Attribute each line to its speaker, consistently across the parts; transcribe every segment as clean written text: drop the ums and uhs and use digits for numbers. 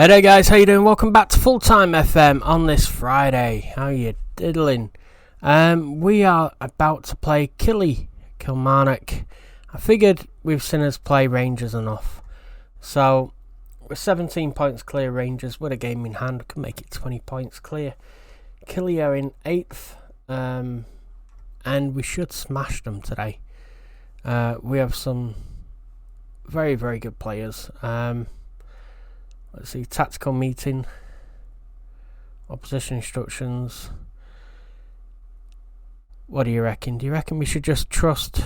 Speaker 1: Hey there guys, how you doing? Welcome back to Full Time FM on this Friday. How you diddling? We are about to play KILLIE, Kilmarnock. I figured we've seen us play Rangers enough. So, we're 17 points clear Rangers with a game in hand. We can make it 20 points clear. KILLIE are in 8th, and we should smash them today. We have some very, very good players. Let's see, tactical meeting, opposition instructions. What do you reckon? Do you reckon we should just trust?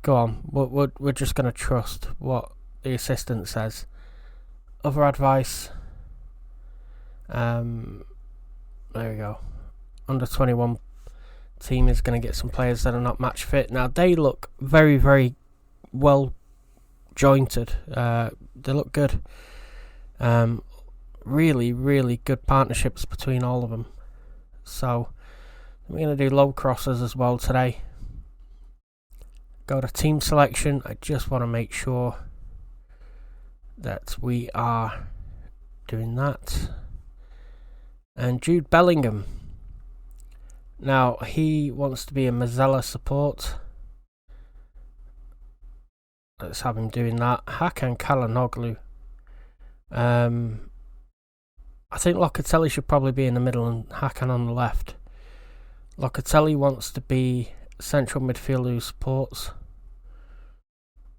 Speaker 1: Go on, we're just going to trust what the assistant says. Other advice. There we go. Under 21 team is going to get some players that are not match fit. Now they look very, very well jointed. They look good. Really, really good partnerships between all of them. So we're going to do low crosses as well today. Go to team selection. I just want to make sure that we are doing that. And Jude Bellingham. Now he wants to be a Mazzella support. Let's have him doing that. Hakan Calhanoglu. I think Locatelli should probably be in the middle and Hakan on the left. Locatelli wants to be central midfielder who supports.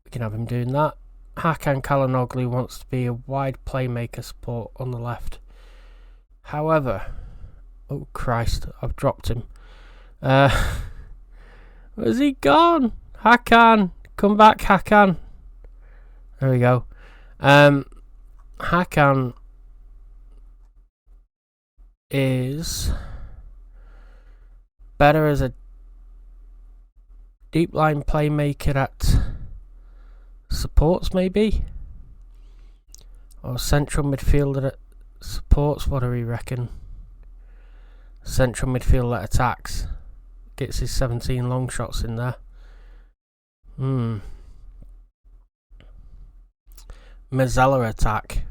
Speaker 1: We can have him doing that. Hakan Calhanoglu wants to be a wide playmaker support on the left. However, oh Christ, I've dropped him. Where's he gone? Hakan, come back, Hakan. There we go. Hakan is better as a deep line playmaker at supports, maybe, or central midfielder at supports. What do we reckon? Central midfielder at attacks, gets his 17 long shots in there. Mazzella attack.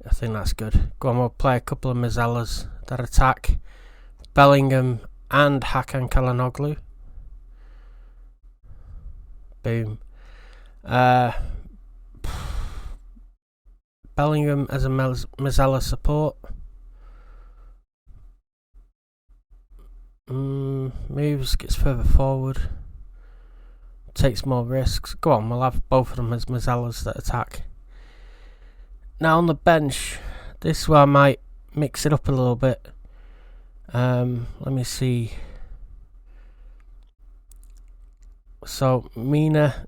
Speaker 1: I think that's good. Go on, we'll play a couple of Mazzellas that attack. Bellingham and Hakan Calhanoglu. Boom. Bellingham as a Mazzella support. Moves, gets further forward. Takes more risks. Go on, we'll have both of them as Mazzellas that attack. Now on the bench, this is where I might mix it up a little bit. Let me see. So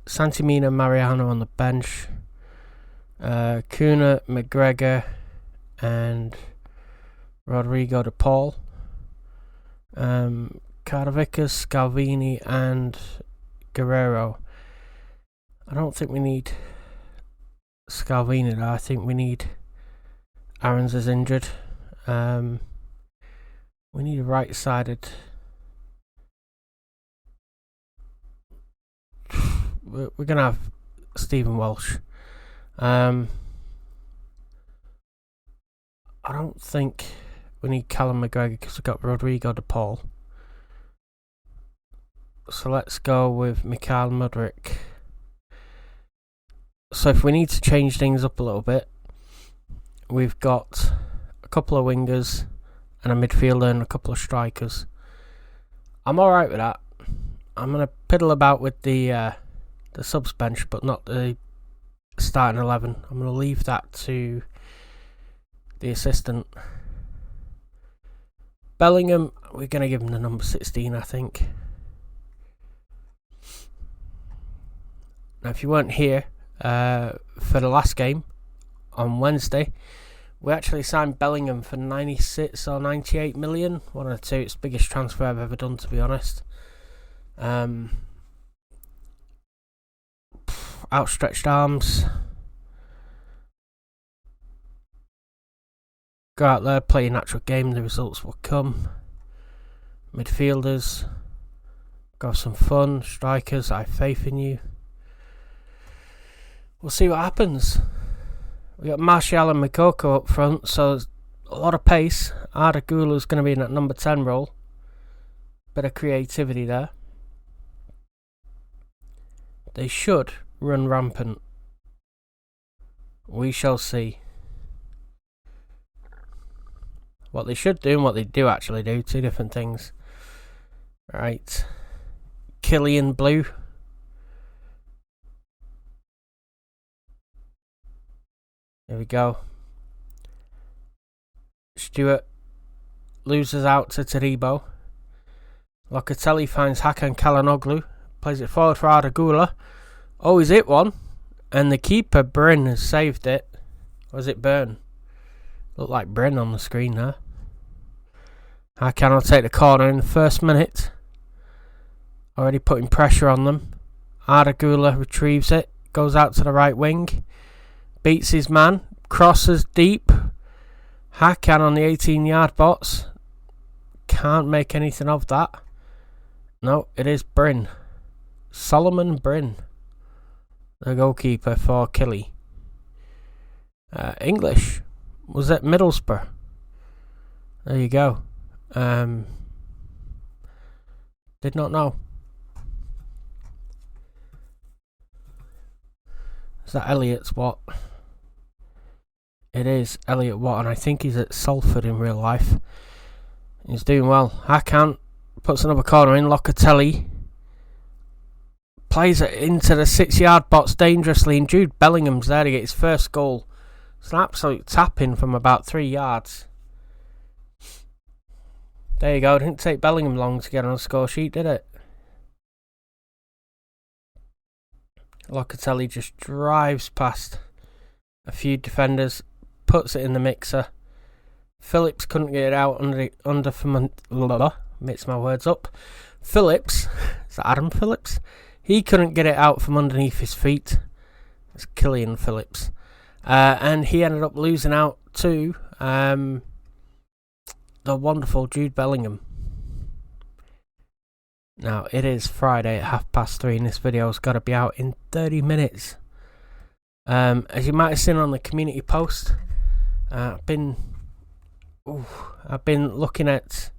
Speaker 1: Santi Mina, Mariano on the bench. Kuna, McGregor, and Rodrigo de Paul. Carvicus, Scalvini, and Guerrero. I don't think we need Scalvini though. I think we need Aarons is injured. We need a right-sided. We're gonna have Stephen Welsh. I don't think we need Callum McGregor because we've got Rodrigo de Paul. So let's go with Mikhail Mudryk. So if we need to change things up a little bit, we've got a couple of wingers and a midfielder and a couple of strikers. I'm alright with that. I'm going to piddle about with the subs bench, but not the starting 11. I'm going to leave that to the assistant. Bellingham, we're going to give him the number 16, I think. Now, if you weren't here for the last game on Wednesday, we actually signed Bellingham for 96 or 98 million. One of the two. It's the biggest transfer I've ever done, to be honest. Outstretched arms. Go out there, play your natural game, the results will come. Midfielders, go have some fun. Strikers, I have faith in you. We'll see what happens. We got Martial and Mikoko up front, so there's a lot of pace. Ardagula's going to be in that number 10 role. Bit of creativity there. They should run rampant. We shall see. What they should do and what they do actually do, two different things. Right. KILLIE in blue. Here we go. Stewart loses out to Taribo. Locatelli finds Hakan Calhanoglu. Plays it forward for Ardagula. Oh, he's hit one. And the keeper, Bryn, has saved it. Was it Burn? Looked like Bryn on the screen there. Hakan will take the corner in the first minute. Already putting pressure on them. Ardagula retrieves it. Goes out to the right wing. Beats his man. Crosses deep. Hakan on the 18-yard box. Can't make anything of that. No, it is Bryn. Solomon Bryn. The goalkeeper for KILLIE. English. Was at Middlesbrough. There you go. Did not know. Is that Elliot's what? It is Elliot Watt, and I think he's at Salford in real life. He's doing well. Hakan puts another corner in. Locatelli plays it into the 6-yard box dangerously, and Jude Bellingham's there to get his first goal. It's an absolute tap-in from about 3 yards. There you go. It didn't take Bellingham long to get on the score sheet, did it? Locatelli just drives past a few defenders, puts it in the mixer. Phillips couldn't get it out under from mix my words up. Phillips, is that Adam Phillips? He couldn't get it out from underneath his feet. It's Killian Phillips, and he ended up losing out to the wonderful Jude Bellingham. Now, it is Friday at 3:30, and this video's got to be out in 30 minutes. As you might have seen on the community post, I've been looking at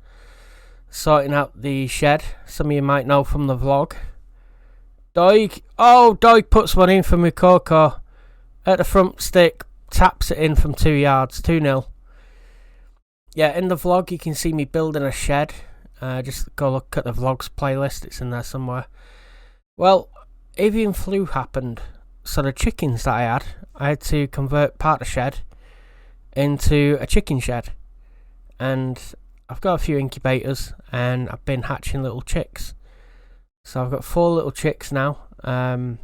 Speaker 1: sorting out the shed. Some of you might know from the vlog. Doig puts one in for Mikoko at the front stick, taps it in from 2 yards, 2-0. Yeah, in the vlog you can see me building a shed. Just go look at the vlogs playlist, it's in there somewhere. Well, avian flu happened, so the chickens that I had to convert part of the shed into a chicken shed. And I've got a few incubators, and I've been hatching little chicks. So I've got 4 little chicks now. I've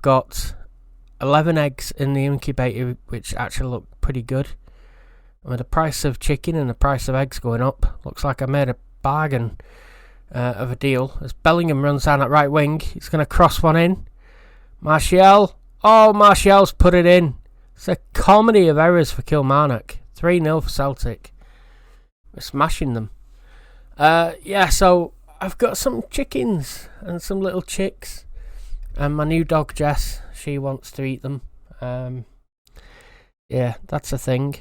Speaker 1: got 11 eggs in the incubator, which actually look pretty good. With the price of chicken and the price of eggs going up, looks like I made a bargain of a deal. As Bellingham runs down at right wing, he's going to cross one in. Martial. Oh, Martial's put it in. It's a comedy of errors for Kilmarnock. 3-0 for Celtic. We're smashing them. So I've got some chickens and some little chicks. And my new dog, Jess, she wants to eat them. That's a thing.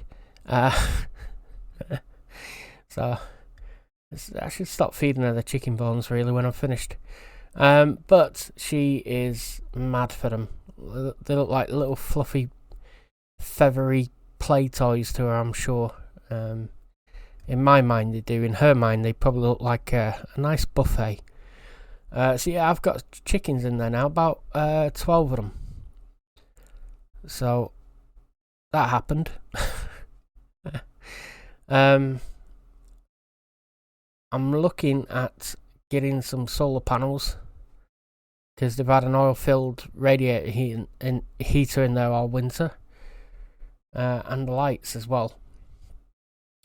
Speaker 1: So I should stop feeding her the chicken bones really when I'm finished. But she is mad for them. They look like little fluffy, feathery play toys to her, I'm sure. In my mind they do. In her mind they probably look like a nice buffet. I've got chickens in there now, about 12 of them. So that happened. I'm looking at getting some solar panels because they've had an oil-filled radiator heater in there all winter, and lights as well.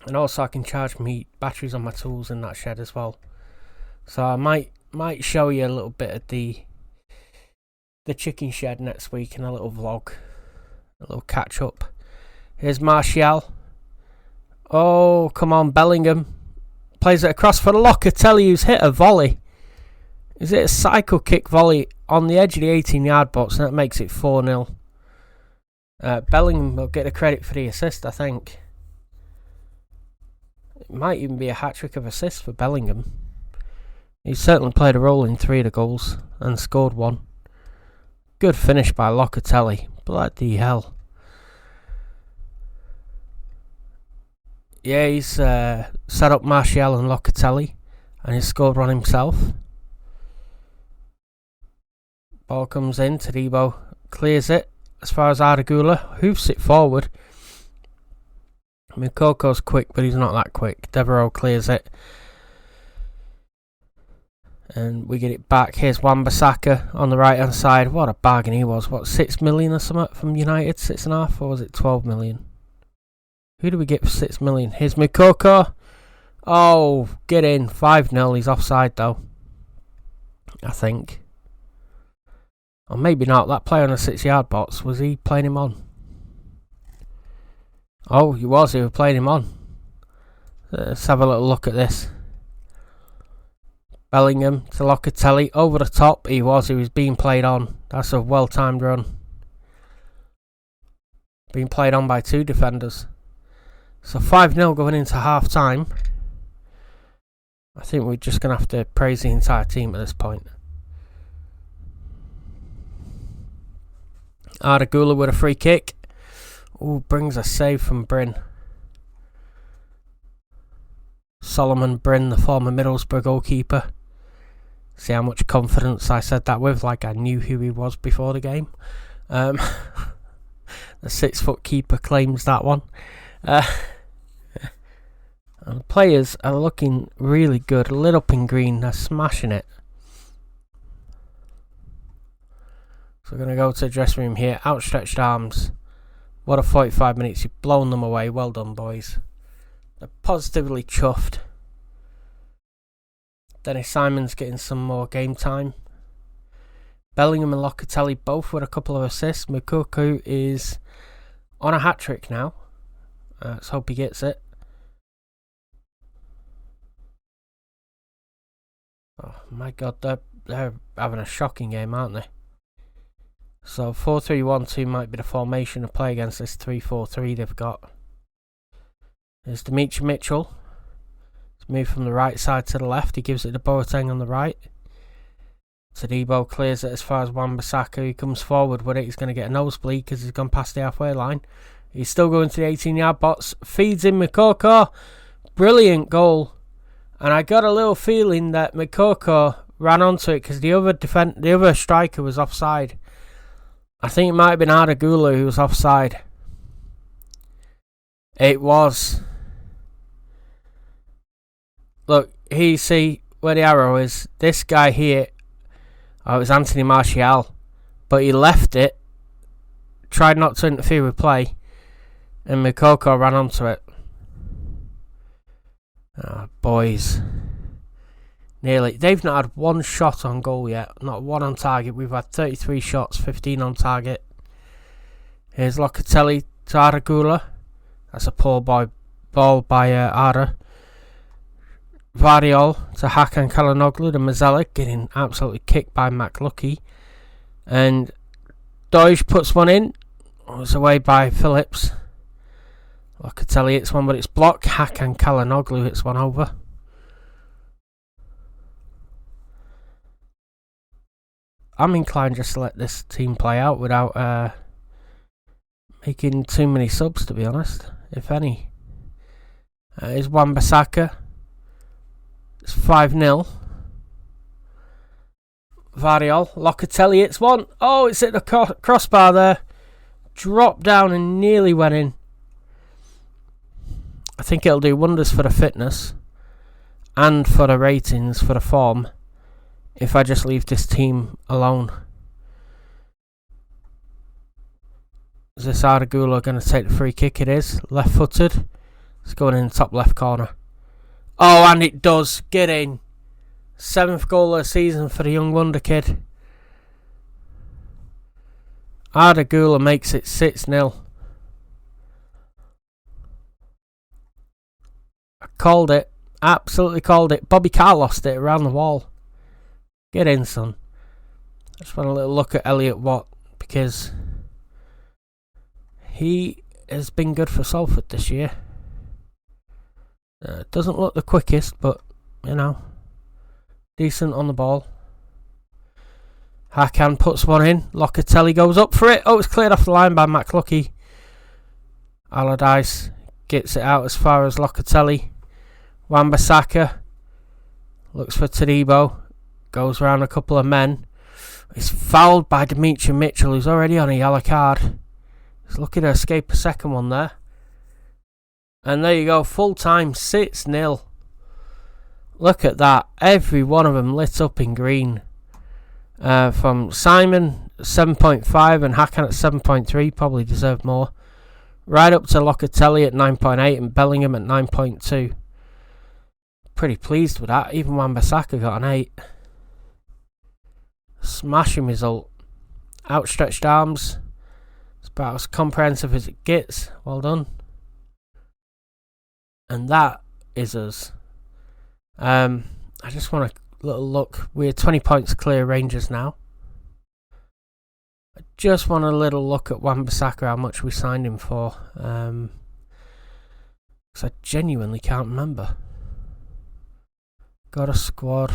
Speaker 1: And also I can charge my batteries on my tools in that shed as well. So I might show you a little bit of the chicken shed next week in a little vlog, a little catch up. Here's Martial. Oh, come on, Bellingham. Plays it across for Locatelli, who's hit a volley. Is it a cycle kick volley on the edge of the 18-yard box, and that makes it 4-0. Bellingham will get the credit for the assist, I think. It might even be a hat-trick of assists for Bellingham. He's certainly played a role in 3 of the goals and scored 1. Good finish by Locatelli. Bloody hell. Yeah, he's set up Martial and Locatelli, and he's scored 1 himself. Ball comes in, Todibo clears it as far as Ardagula, hoofs it forward. Mukoko's quick, but he's not that quick. Devereaux clears it. And we get it back. Here's Wan-Bissaka on the right hand side. What a bargain he was. What, 6 million or something from United? 6.5, or was it 12 million? Who do we get for 6 million? Here's Mukoko. Oh, get in. 5-0. He's offside though, I think. Or maybe not. That player on the 6-yard box, was he playing him on? Oh, he was. He was playing him on. Let's have a little look at this. Bellingham to Locatelli. Over the top. He was being played on. That's a well-timed run. Being played on by 2 defenders. So 5-0 going into half-time. I think we're just going to have to praise the entire team at this point. Ardagula with a free kick. Ooh, brings a save from Bryn. Solomon Bryn, the former Middlesbrough goalkeeper. See how much confidence I said that with, like I knew who he was before the game. The 6-foot keeper claims that one. And the players are looking really good. Lit up in green, they're smashing it. So we're going to go to the dressing room here. Outstretched arms. What a 45 minutes. You've blown them away. Well done, boys. They're positively chuffed. Dennis Simon's getting some more game time. Bellingham and Locatelli both with a couple of assists. Mukoko is on a hat-trick now. Let's hope he gets it. Oh my god, they're having a shocking game, aren't they? So 4-3-1-2 might be the formation to play against this 3-4-3 they've got. There's Dimitri Mitchell. He's moved from the right side to the left. He gives it to Boateng on the right. Todibo clears it as far as Wan-Bissaka. He comes forward with it. He's going to get a nosebleed because he's gone past the halfway line. He's still going to the 18-yard box. Feeds in Mukoko. Brilliant goal. And I got a little feeling that Mukoko ran onto it because the other striker was offside. I think it might have been Ardagula who was offside. It was. Look, here you see where the arrow is. This guy here, oh, it was Anthony Martial, but he left it, tried not to interfere with play, and Mukoko ran onto it. Oh, boys. Nearly. They've not had 1 shot on goal yet. Not 1 on target. We've had 33 shots, 15 on target. Here's Locatelli to Ardagula. That's a poor ball by Arda. Vardiol to Hakan Çalhanoğlu to Mazzella, getting absolutely kicked by McLucky. And Doige puts one in. Oh, it's away by Phillips. Locatelli hits one, but it's blocked. Hakan Çalhanoğlu hits one over. I'm inclined just to let this team play out without making too many subs, to be honest, if any. Here's Wan-Bissaka. It's 5-0. Vardiol. Locatelli hits one. Oh, it's hit the crossbar there. Dropped down and nearly went in. I think it'll do wonders for the fitness and for the ratings, for the form, if I just leave this team alone. Is this Ardagula going to take the free kick? It is. Left-footed. It's going in the top left corner. Oh, and it does. Get in. 7th goal of the season for the young wonder kid. Ardagula makes it 6-0. I called it. Absolutely called it. Bobby Carr lost it around the wall. Get in, son. I just want a little look at Elliot Watt because he has been good for Salford this year. Doesn't look the quickest, but, decent on the ball. Hakan puts one in. Locatelli goes up for it. Oh, it's cleared off the line by McLucky. Allardyce gets it out as far as Locatelli. Wan-Bissaka looks for Todibo. Goes around a couple of men. He's fouled by Dimitri Mitchell, who's already on a yellow card. He's looking to escape a second one there. And there you go, full time, 6-0. Look at that. Every one of them lit up in green. From Simon, 7.5, and Hakan at 7.3, probably deserved more. Right up to Locatelli at 9.8 and Bellingham at 9.2. Pretty pleased with that. Even Wan-Bissaka got an 8. Smashing result. Outstretched arms. It's about as comprehensive as it gets. Well done. And that is us. I just want a little look. We're 20 points clear Rangers now. I just want a little look at Wan-Bissaka, how much we signed him for. Because I genuinely can't remember. Got a squad.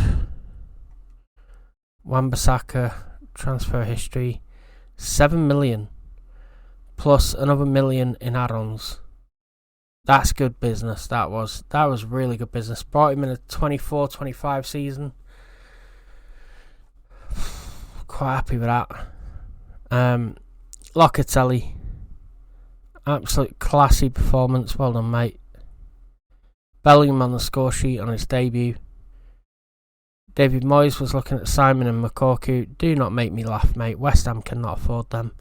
Speaker 1: Wan-Bissaka transfer history. 7 million. Plus another million in add-ons. That's good business. That was really good business. Brought him in a 24-25 season. Quite happy with that. Locatelli. Absolute classy performance. Well done, mate. Bellingham on the score sheet on his debut. David Moyes was looking at Simon and Makoku. Do not make me laugh, mate. West Ham cannot afford them.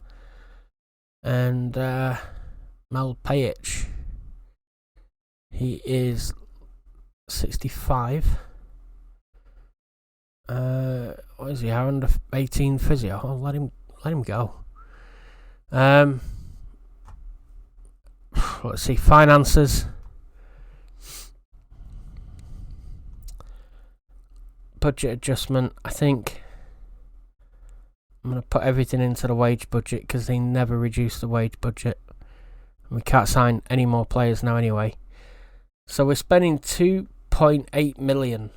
Speaker 1: And Mel Pajic. He is 65. What is he? Under 18 physio. Oh, let him go. Let's see. Finances. Budget adjustment. I think I'm going to put everything into the wage budget because they never reduce the wage budget. We can't sign any more players now anyway. So we're spending 2.8 million.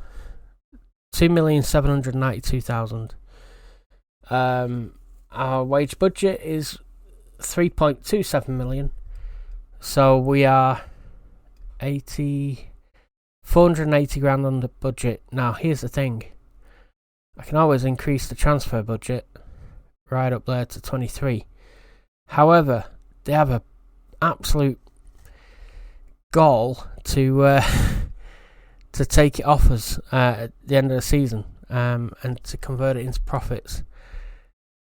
Speaker 1: 2,792,000. Our wage budget is 3.27 million. So we are 480 grand under budget. Now here's the thing. I can always increase the transfer budget right up there to 23. However, they have a absolute goal to take it off us at the end of the season and to convert it into profits.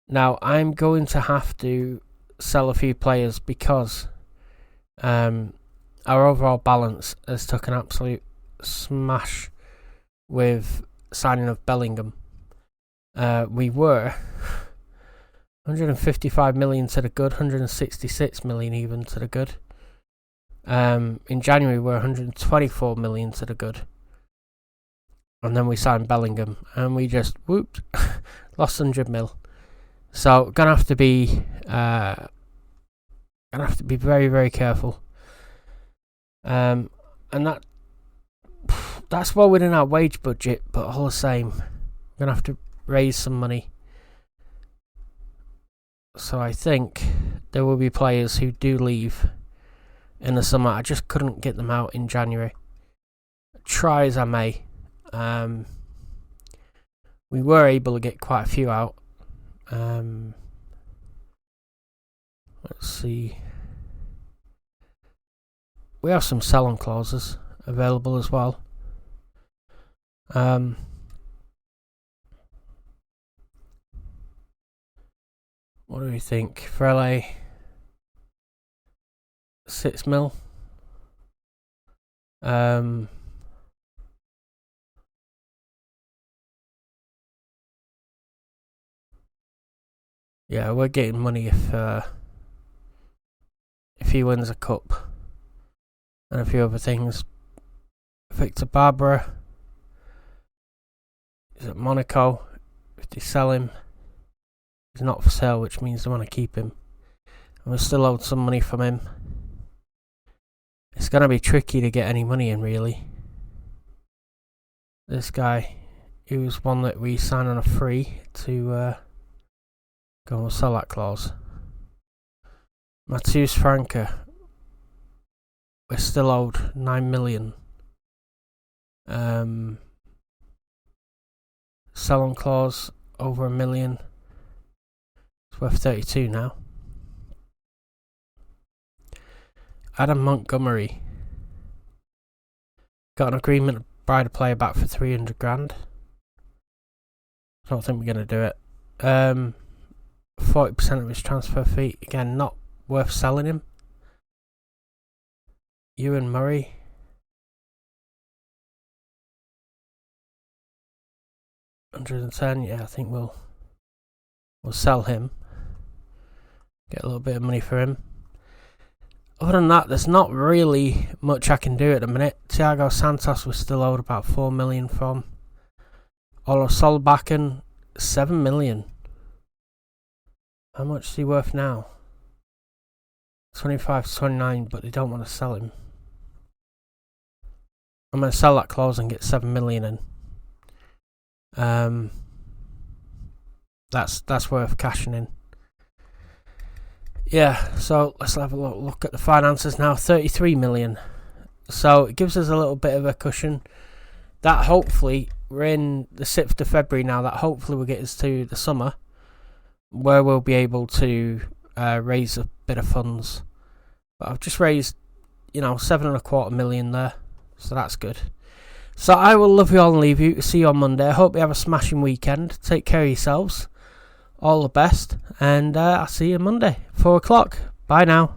Speaker 1: Now I'm going to have to sell a few players because our overall balance has took an absolute smash with signing of Bellingham. We were 155 million to the good, 166 million even to the good. In January we were 124 million to the good. And then we signed Bellingham and we just lost 100 mil. So gonna have to be very, very careful. And that's well within our wage budget, but all the same, we're gonna have to raise some money. So I think there will be players who do leave in the summer. I just couldn't get them out in January. Try as I may. We were able to get quite a few out. Let's see. We have some sell-on clauses available as well. What do we think? Frele, 6 mil. Yeah, we're getting money if he wins a cup and a few other things. Victor Barbara is at Monaco. If they sell him, he's not for sale, which means they want to keep him. And we're still owed some money from him. It's going to be tricky to get any money in, really. This guy, he was one that we signed on a free to go and sell that clause. Matheus Franca, we're still owed 9 million. Sell on clause over 1 million. It's worth 32 now. Adam Montgomery, got an agreement to buy the player back for 300 grand. I don't think we're going to do it. 40% of his transfer fee, again, not worth selling him. Ewan Murray, $110. Yeah, I think we'll sell him. Get a little bit of money for him. Other than that, there's not really much I can do at the minute. Thiago Santos was still owed about 4 million from. Olo Solbakken, 7 million. How much is he worth now? 25 to 29, but they don't want to sell him. I'm going to sell that clause and get 7 million in. That's worth cashing in. Yeah, so let's have a look at the finances now. 33 million. So it gives us a little bit of a cushion. That hopefully, we're in the 6th of February now, that hopefully will get us to the summer, where we'll be able to raise a bit of funds. But I've just raised, 7.25 million there, so that's good. So I will love you all and leave you. See you on Monday. I hope you have a smashing weekend. Take care of yourselves. All the best, and I'll see you Monday, 4 o'clock. Bye now.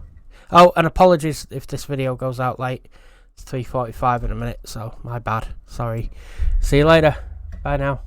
Speaker 1: Oh, and apologies if this video goes out late. It's 3:45 in a minute, so my bad. Sorry. See you later. Bye now.